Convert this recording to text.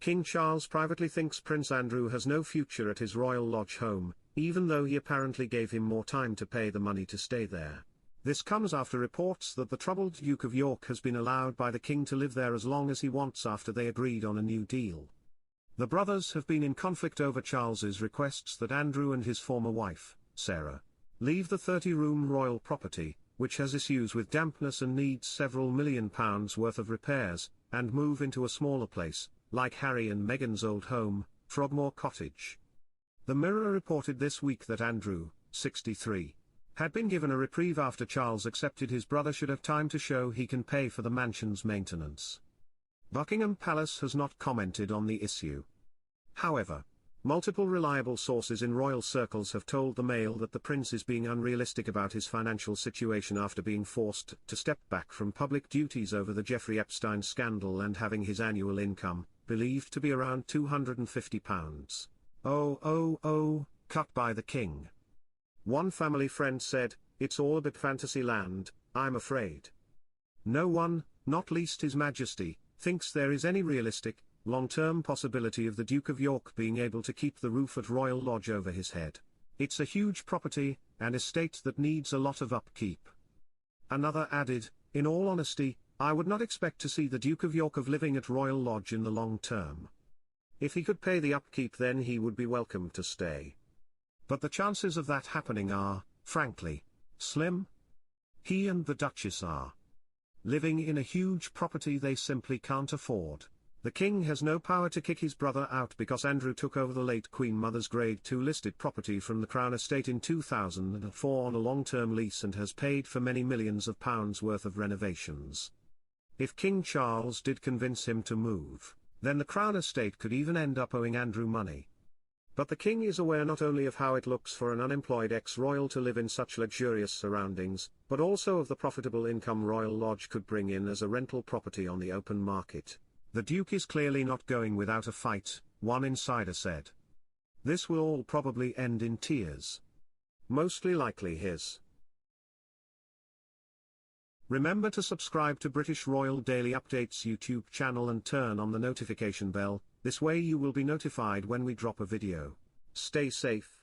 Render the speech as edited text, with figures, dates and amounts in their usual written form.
King Charles privately thinks Prince Andrew has no future at his royal lodge home, even though he apparently gave him more time to pay the money to stay there. This comes after reports that the troubled Duke of York has been allowed by the king to live there as long as he wants after they agreed on a new deal. The brothers have been in conflict over Charles's requests that Andrew and his former wife, Sarah, leave the 30-room royal property, which has issues with dampness and needs several £1 million worth of repairs, and move into a smaller place, like Harry and Meghan's old home, Frogmore Cottage. The Mirror reported this week that Andrew, 63, had been given a reprieve after Charles accepted his brother should have time to show he can pay for the mansion's maintenance. Buckingham Palace has not commented on the issue. However, multiple reliable sources in royal circles have told the Mail that the prince is being unrealistic about his financial situation after being forced to step back from public duties over the Jeffrey Epstein scandal and having his annual income, believed to be around £250, cut by the king. One family friend said, "It's all a bit fantasy land, I'm afraid. No one, not least His Majesty, thinks there is any realistic, long-term possibility of the Duke of York being able to keep the roof at Royal Lodge over his head. It's a huge property, and estate that needs a lot of upkeep." Another added, "In all honesty, I would not expect to see the Duke of York living at Royal Lodge in the long term. If he could pay the upkeep, then he would be welcome to stay. But the chances of that happening are, frankly, slim. He and the Duchess are living in a huge property they simply can't afford. The king has no power to kick his brother out because Andrew took over the late Queen Mother's Grade 2 listed property from the Crown Estate in 2004 on a long-term lease and has paid for many millions of pounds worth of renovations. If King Charles did convince him to move, then the Crown Estate could even end up owing Andrew money. But the king is aware not only of how it looks for an unemployed ex-royal to live in such luxurious surroundings, but also of the profitable income Royal Lodge could bring in as a rental property on the open market. "The Duke is clearly not going without a fight," one insider said. "This will all probably end in tears. Mostly likely his." Remember to subscribe to British Royal Daily Updates YouTube channel and turn on the notification bell, this way you will be notified when we drop a video. Stay safe.